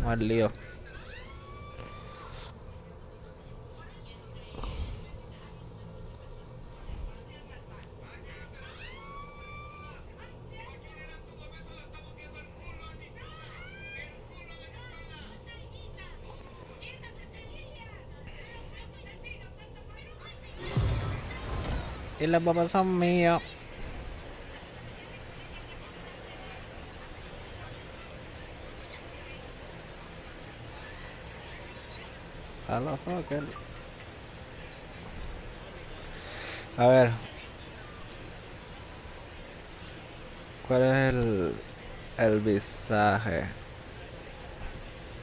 Más lío. Y las papas son mías. A la fucker. A ver. ¿Cuál es el visaje?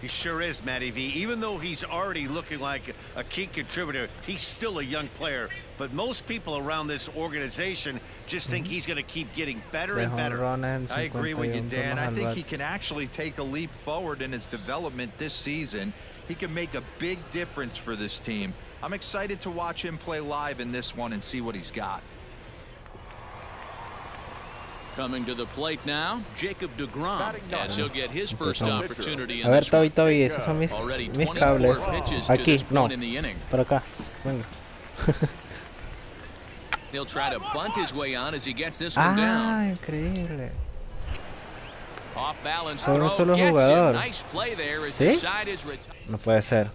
He sure is, Matty V. Even though he's already looking like a key contributor, he's still a young player. But most people around this organization just think he's going to keep getting better and better. I agree with you, Dan. I think he can actually take a leap forward in his development this season. He can make a big difference for this team. I'm excited to watch him play live in this one and see what he's got. Coming to the plate now, Jacob DeGrom, as he'll get his first opportunity in A ver, this one. Toby, esos son mis cables. Aquí, no, por acá, venga. He'll try to bunt his way on as he gets this one down. Increíble. Off balance Son un throw, solo gets jugador. it. Nice play there as the ¿Sí? side is retired. No puede ser.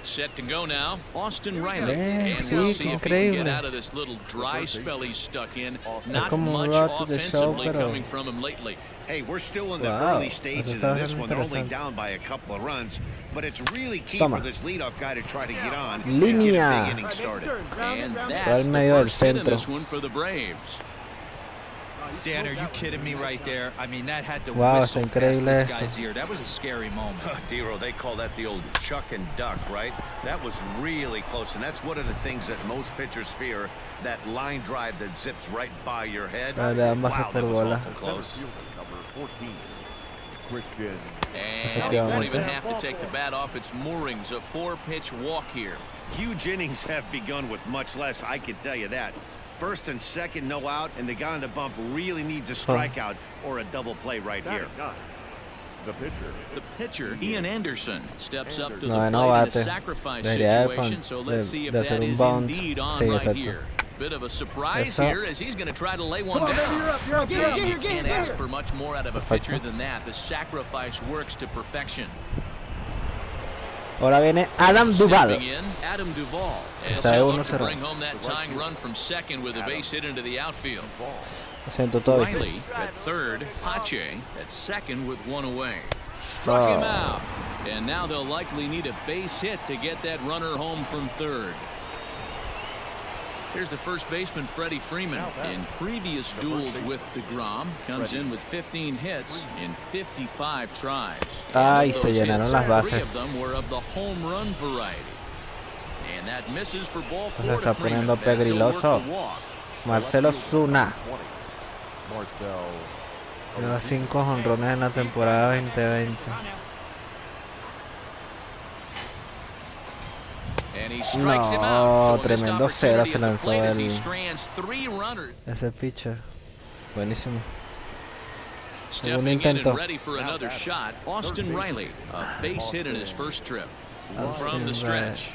Set to go now, Austin Riley, Bien, and we'll sí, see if he can get increíble. out of this little dry spell he's stuck in. Es Not como un much rato de show, offensively pero coming from him lately. Hey, we're still in the Wow, early stages eso está of this one. They're only interesante. down by a couple of runs, but it's really key Toma. for this leadoff guy to try to get on Línea. and get a big inning started. And Va that's al the medio del first hit in centro. this one for the Braves. Dan, are you kidding me right there? I mean, that had to Wow, whistle está past increíble this esto. guy's ear. That was a scary moment. Dero, they call that the old chuck and duck, right? That was really close, and that's one of the things that most pitchers fear, that line drive that zips right by your head. Ah, de ambas Wow, por that was bola. awful close. And he won't even have to take the bat off its moorings. A 4-pitch walk here. Huge innings have begun with much less, I can tell you that. First and second, no out, and the guy on the bump really needs a strikeout or a double play right here. The pitcher, Ian Anderson, steps up to the No, plate no in a bate. sacrifice Debería situation, so let's see if de that hacer un is bounce. indeed on Sí, right exacto. here. Bit of a surprise Eso. here as he's going to try to lay one down. And you can't ask for much more out of a pitcher than that. The sacrifice works to perfection. Ahora viene Adam Duvall. Stepping in, Adam Duvall, as Está de he'll look to 1-0. bring home that tying run from second with a base hit into the outfield. Lo siento, Toby. Riley at third, Pache at second with one away. Struck him out, and now they'll likely need a base hit to get that runner home from third. Here's the first baseman, Freddie Freeman. In previous duels with DeGrom, comes in with 15 hits in 55 tries. Ay, And of se those llenaron hits, las 3 bases. of them were of the home run variety. And that misses for ball Se 4 está to Freeman poniendo as he'll work pegriloso. the walk. Marcelo Zuna. Lleva 5 jonrones en la temporada 2020. And he strikes him No, out. So a missed tremendo cero opportunity se at the lanzó plate as he el- strands 3 runners. Ese pitcher. Buenísimo. Stepping in intento. and ready for another shot, Austin Riley, a base hit in his first trip. From the stretch.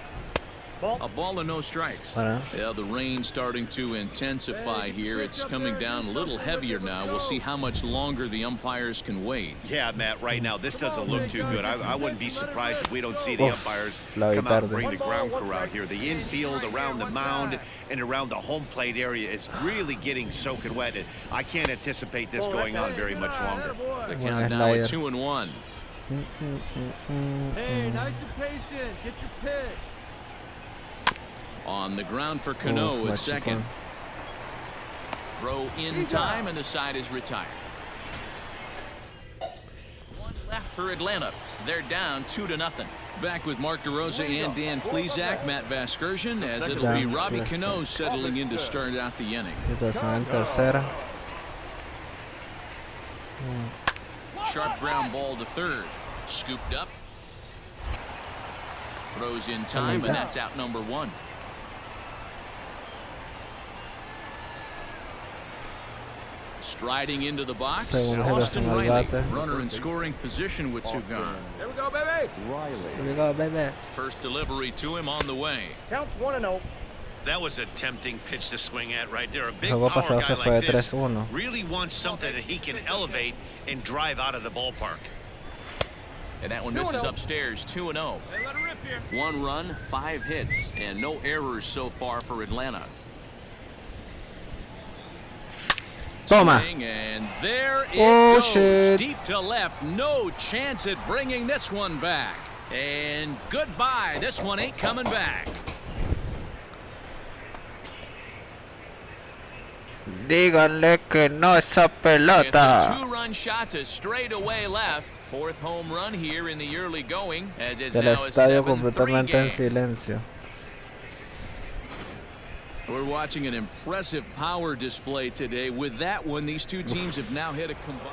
A ball and no strikes. Yeah, the rain starting to intensify here. It's coming down a little heavier now. We'll see how much longer the umpires can wait. Yeah, Matt, right now, this doesn't look too good. I wouldn't be surprised if we don't see the umpires la vi come out and tarde. bring the ground crew out here. The infield, around the mound, and around the home plate area is really getting soaking wet. And I can't anticipate this going on very much longer. The Buena count now at slider. 2-1. Hey, nice and patient. Get your pitch. On the ground for Cano at second. Throw in time, and the side is retired. One left for Atlanta. They're down 2-0. Back with Mark DeRosa and Dan Plesac, Matt Vasgersian, as it'll be Robbie Cano settling in to start out the inning. Situación en tercera. Sharp ground ball to third. Scooped up. Throws in time, and that's out number 1. Striding into the box, Según Austin Jefferson al Riley, bate. runner in scoring position with two gone. Here we go, baby. Here we go, baby. First delivery to him on the way. Counts 1-0. That was a tempting pitch to swing at right there. A big Juego power pasado guy se fue like de this 3-1. really wants something that he can elevate and drive out of the ballpark. And that one misses upstairs, 2-0. Hey, let her rip here. 1 run, 5 hits, and no errors so far for Atlanta. Toma. Swing, and there it Oh, goes. shit. Deep to left. No chance at bringing this one back. And goodbye. This one ain't coming back. Díganle que no esa It's a pelota. 2-run shot to straightaway left. 4th home run here in the early going, as it's El now a estadio 7-3 completamente en game. silencio. We're watching an impressive power display today. With that one, these two teams have now hit a combined.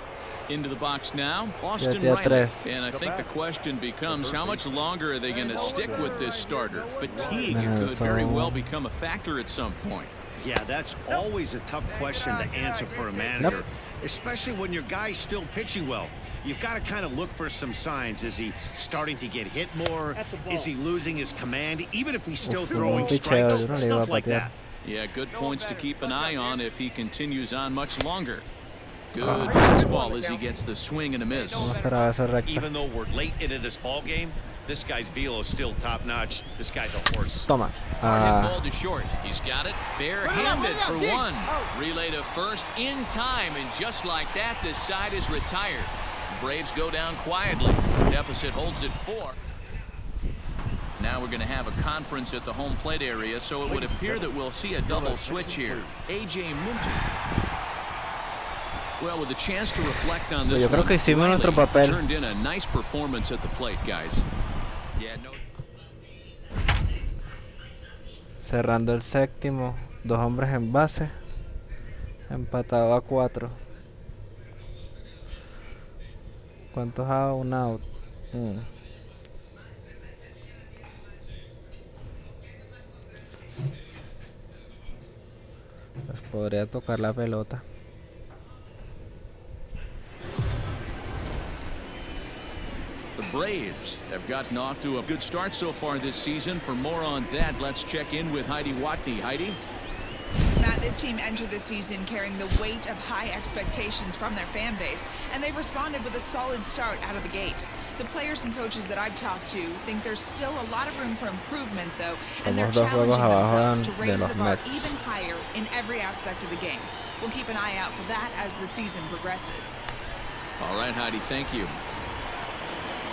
Into the box now, Austin Ya Riley. tres. And I think the question becomes, how much longer are they going to stick with this starter? Fatigue could very well become a factor at some point. Yeah, that's always a tough question to answer for a manager, especially when your guy's still pitching well. You've got to kind of look for some signs. Is he starting to get hit more? Is he losing his command? Even if he's still throwing strikes, stuff like that. Yeah, good points to keep an eye on if he continues on much longer. Good fastball as he gets the swing and a miss. Even though we're late into this ball game, this guy's velo is still top notch. This guy's a horse. Toma. Hard hit ball to short. He's got it barehanded for one. Relay to first in time, and just like that, this side is retired. Braves go down quietly. Deficit holds at 4. Now we're going to have a conference at the home plate area, so it would appear that we'll see a double switch here. A.J. Munter. Well, with a chance to reflect on this one, Riley turned in a nice performance at the plate, guys. Yeah, no. Cerrando el séptimo, 2 hombres en base, empatado a 4. ¿Cuántos out? Un out. Pues podría tocar la pelota. The Braves have gotten off to a good start so far this season. For more on that, let's check in with Heidi Watney. Heidi? Matt, this team entered the season carrying the weight of high expectations from their fan base, and they've responded with a solid start out of the gate. The players and coaches that I've talked to think there's still a lot of room for improvement, though, and they're challenging themselves to raise the bar even higher in every aspect of the game. We'll keep an eye out for that as the season progresses. All right, Heidi, thank you.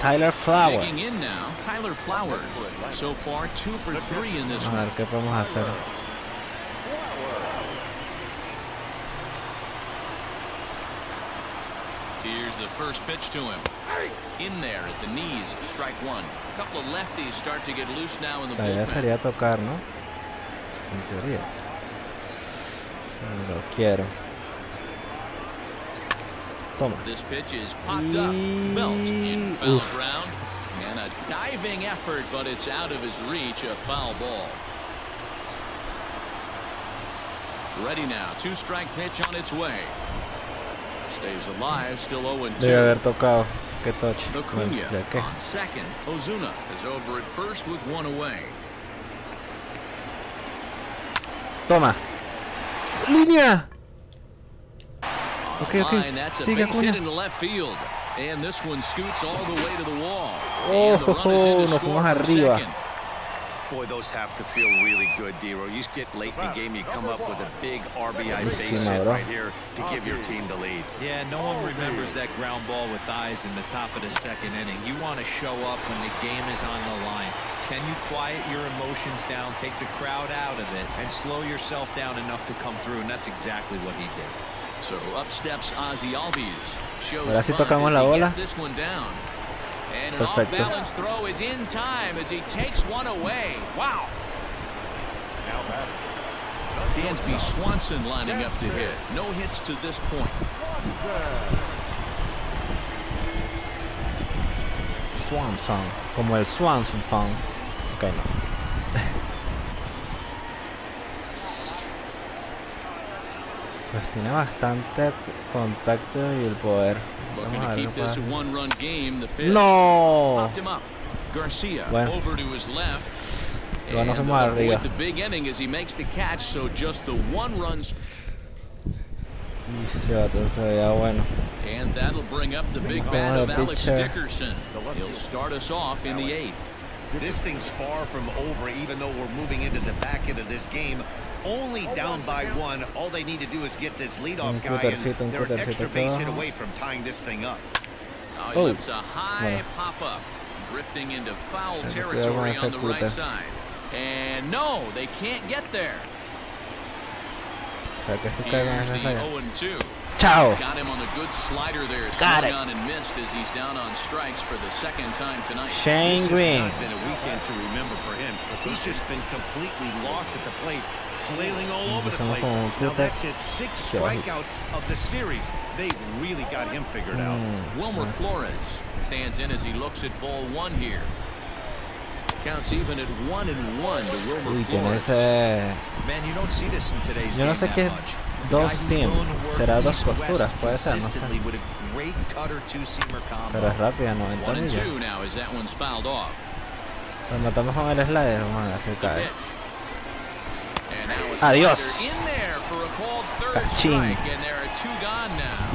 Tyler Flowers. Digging in now, Tyler Flowers. So far, 2 for 3 in this A ver one. qué podemos hacer. Here's the first pitch to him. In there at the knees, strike 1. A couple of lefties start to get loose now in the La idea bullpen. sería tocar, ¿no? En teoría. No lo quiero. Toma. This pitch is popped up. Belt in foul ground. And a diving effort, but it's out of his reach. A foul ball. Ready now. 2-strike pitch on its way. Stays alive. Still 0-2. Debe haber tocado. Que touch. Acuna Ya que. on second. Ozuna is over at first with 1 away. Toma. Línea. Okay, okay. Line, that's a Sigue, base hit Acuna. into left field. And this one scoots all the way to the wall. Oh, And the run is in to nos score fuimos from arriba. second. Boy, those have to feel really good, D-Row. You get late in the game, you come up with a big RBI base hit right here to give your team the lead. Yeah, no one remembers that ground ball with eyes in the top of the second inning. You want to show up when the game is on the line. Can you quiet your emotions down, take the crowd out of it, and slow yourself down enough to come through? And that's exactly what he did. So up steps Ozzy Albies. Shows Ahora sí bunt tocamos as la he bola. gets this one down. And an Perfecto. off-balance throw is in time as he takes one away. Wow. Dansby Swanson lining up to hit. No hits to this point. Swanson. Como el Swanson song. Ok, no. Pues tiene bastante contacto y el poder. Looking Vamos to a ver keep qué this a pasa. one-run game. The pitch. No. Popped him up. Garcia Bueno. over to his left. Bueno, And fuimos arriba. avoid the big inning as he makes the catch. So just the one run. Y se va, todo se veía bueno. And that'll bring up the big bat Como of de Alex pitcher. Dickerson. He'll start us off in the 8th. This thing's far from over, even though we're moving into the back end of this game. Only down by 1. All they need to do is get this leadoff guy, and they're an extra base hit away from tying this thing up. Now he lifts a high pop-up, drifting into foul territory on the right side. And no, they can't get there. O sea, que se Here's caigan the esas 0-2. Chao. Got him on the good slider there. Got Swung it. on and missed as he's down on strikes for the second time tonight. Shane This Green. has not been a weekend to remember for him. He's just been completely lost at the plate, flailing all over the place. Now that's his 6th strikeout of the series. They've really got him figured out. Wilmer Flores stands in as he looks at ball 1 here. Counts even at 1-1 to Wilmer Uy, tiene Flores. ese... Man, you don't see this in today's Yo no game sé that qué much. dos Guy who's sim. willing to work Será dos east to west posturas, puede ser, no consistently sé. with a great cutter two-seamer combo. Pero es rápida, 90 millas. 1-2 now as that one's fouled off. Lo matamos con el slider, vamos a ver si The cae. pitch. And now a Adiós. slider in there for a called third Cachín. strike, and there are 2 gone now.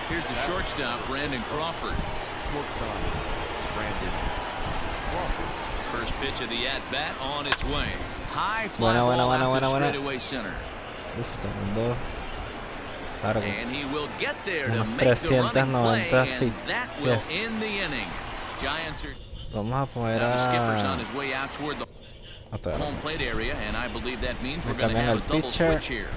Here's the shortstop, Brandon Crawford. First pitch of the at-bat on its way. High fly ball out to straightaway center. Uf, tengo largo. And he will get there to Unos make the running play, 390 and that will yes. end the inning. Giants are Vamos a poner now the skipper's on a... his way out toward the Otra vez. home plate area, and I believe that means we're Me going to cambian have el a double pitcher. switch here.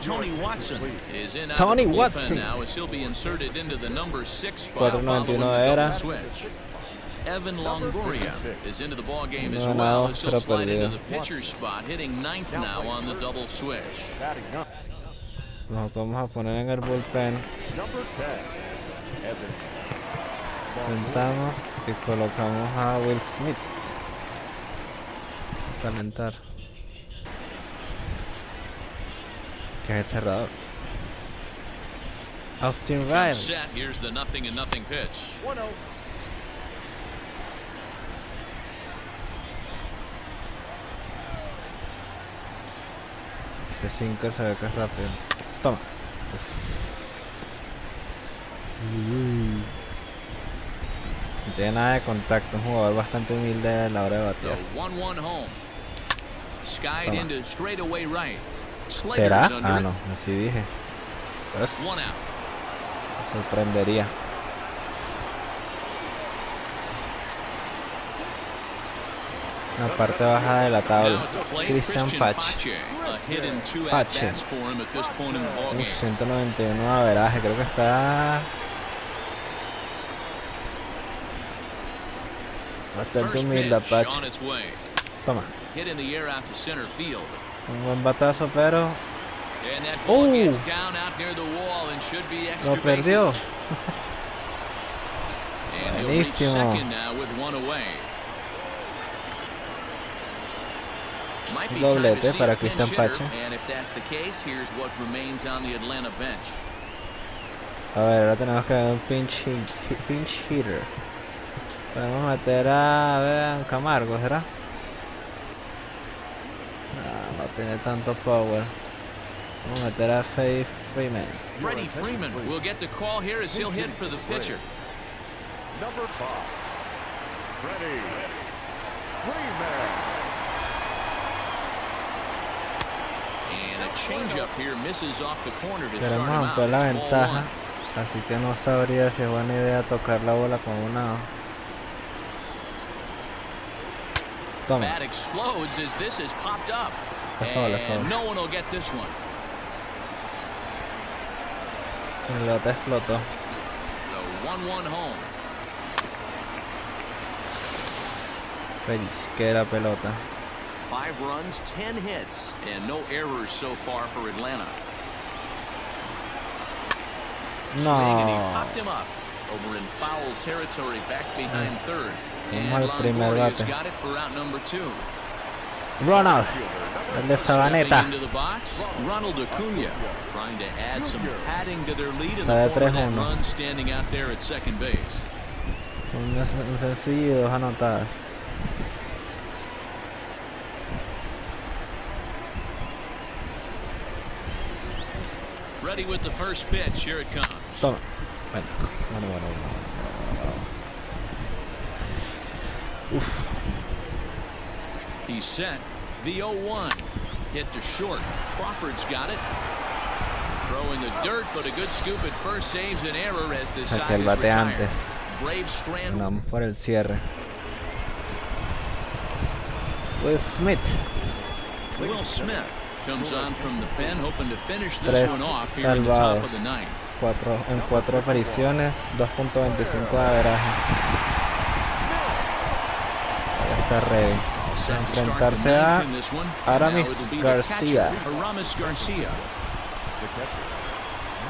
Tony Watson is in out Tony of the bullpen Watson. now as he'll be inserted into the number 6 spot following the 4.91 double era. switch. Evan Longoria is into the ball game as No, well no, as he'll pero slide into perdió. the pitcher's spot, hitting 9th now on the double switch. Nos vamos a poner en el bullpen. Sentamos y colocamos a Will Smith. Calentar. Que es el cerrador. Austin Riley. Set. Here's the 0-0 pitch. 1-0. Ese sinker se ve que es rápido. Toma. No tiene nada de contacto. Un jugador bastante humilde a la hora de The batear. 1-1 home. Skied Toma. into straightaway right. ¿Será? Slater's under Ah, it. no. Así dije. Pues, 1 out. me sorprendería. La parte baja de la Now tabla. at the plate, Christian Christian Pache. Pache. A hit in 2 Pache. at-bats for him at this point in the ball game. 191 de averaje. Creo que está bastante First humilde pitch Pache. on its way. Toma. Hit in the air out to center field. Un buen batazo, pero And that ball Oh. gets down out near the wall and should be extra lo perdió. bases. And he'll reach Buenísimo. second now with 1 away. Might be time to Doblete see para a pinch Christian hitter, Pache. and if that's the case, here's what remains on the Atlanta bench. A ver, ahora tenemos que ver un pinch hitter. Podemos meter a ver, Camargo, ¿será? No, no tiene tanto power. Vamos a meter a Faith Freeman. Freddie Freeman will get the call here as he'll hit for the pitcher. Number 5. Freddie Freeman. And a changeup here misses off the corner to start Queremos him out. ampliar la It's ball ventaja, 1. así que no sabría si es buena idea tocar la bola con una. Toma. Bat explodes as this is popped up. Está foul. And no one will get this one. El lote explotó. The 1-1 home. Pellizqué la pelota. 5 runs, 10 hits, and no errors so far for Atlanta. Swing, and he No. popped him up over in foul territory back behind third. Vamos And al primer Longoria's bate. got it for out number 2. Ronald. El de Stepping Sabaneta. into the box, Ronald Acuna trying to add some padding to their lead in La the de form of that 3-1. run standing out there at second base. Un sencillo y 2 anotadas. Ready with the first pitch. Here it comes. Toma. Bueno. Uf. He's set. The 0-1. Hit to short. Crawford's got it. Throw in the dirt, but a good scoop at first saves an error as the Saqué side el is bate retired. antes. Braves strand. Vamos por el cierre. Will Smith. Will Smith comes on from the pen, hoping to finish this 3 one off here in the top salvados. of the ninth. En 4 apariciones, 2.25 de averaje. Ya está ready. Set to start the Enfrentarse ninth a in this one. Aramis Now it'll be the Garcia. catcher, Aramis Garcia. The catcher,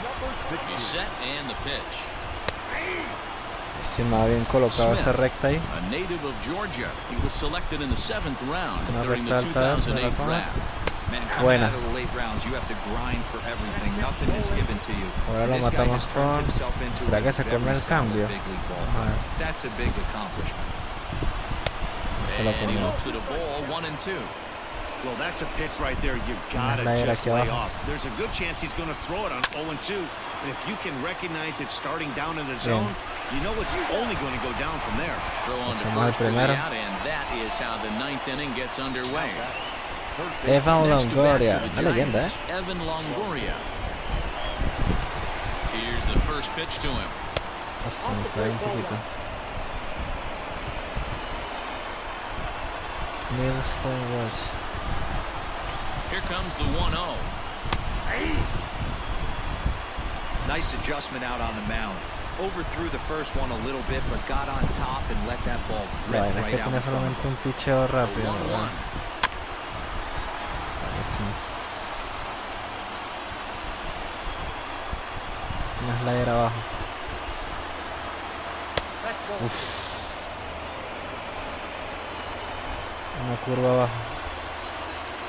number He's 60. set and the pitch. Si me ha bien colocado esa Smith, recta ahí. a native of Georgia. He was selected in the 7th round Una during the recta alta, se la 2008 toma. draft. Man, coming Buena. out of the late rounds, you have to grind for everything. Nothing is given to you. Ahora lo This guy matamos has turned con... himself into ¿Será a que se come very el solid cambio? big league ball. Vamos a ver. That's a big accomplishment. Se lo And he comió. looks at a ball 1-2. Well, that's a pitch right there you gotta Slider just aquí lay abajo. off. There's a good chance he's going to throw it on 0-2. And if you can recognize it starting down in the zone, you know it's only going to go down from there. Throw on to Tomar el first for the primero. out, and that is how the 9th inning gets underway. Evan Next to bat Longoria. for the Una leyenda, Giants, Evan Longoria. Here's the first pitch to him. Se me fue un poquito. Milton was. Here comes the 1-0. Nice adjustment out on the mound. Overthrew the first one a little bit, but got on top and let that ball La rip vaina es right que out tiene in front of solamente him. un picheo rápido, 1-1. ¿verdad? Una slider abajo. Uf. Una curva abajo.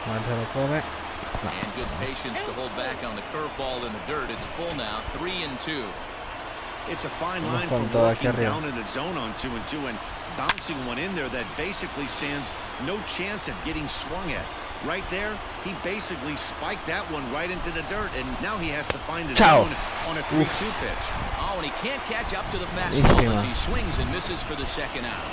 Mal se lo come. And good patience to hold back on the curveball in the dirt. It's full now, 3-2. It's a fine Vamos line con from todo aquí working arriba. down in the zone on 2-2 and bouncing one in there that basically stands no chance at getting swung at. Right there, he basically spiked that one right into the dirt, and now he has to find the Ciao. zone on a 3-2 pitch. Oh, and he can't catch up to the fastball as Buenísima. he swings and misses for the second out.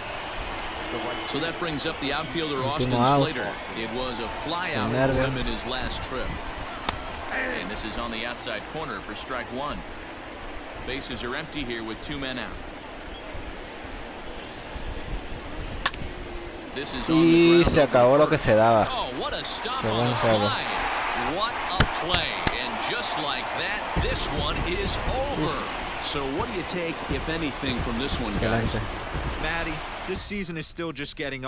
So that brings up the outfielder Austin Último out. Slater. It was a fly out for Nervio. him in his last trip. And this is on the outside corner for strike one. Bases are empty here with 2 men out. This is on Y the ground se acabó over lo que first. se daba. Oh, what a stop Qué on buen the juego. slide. What a play. And just like that, this one is over. So what do you take, if anything, from this one, guys? Excelente. Matty, this season is still just getting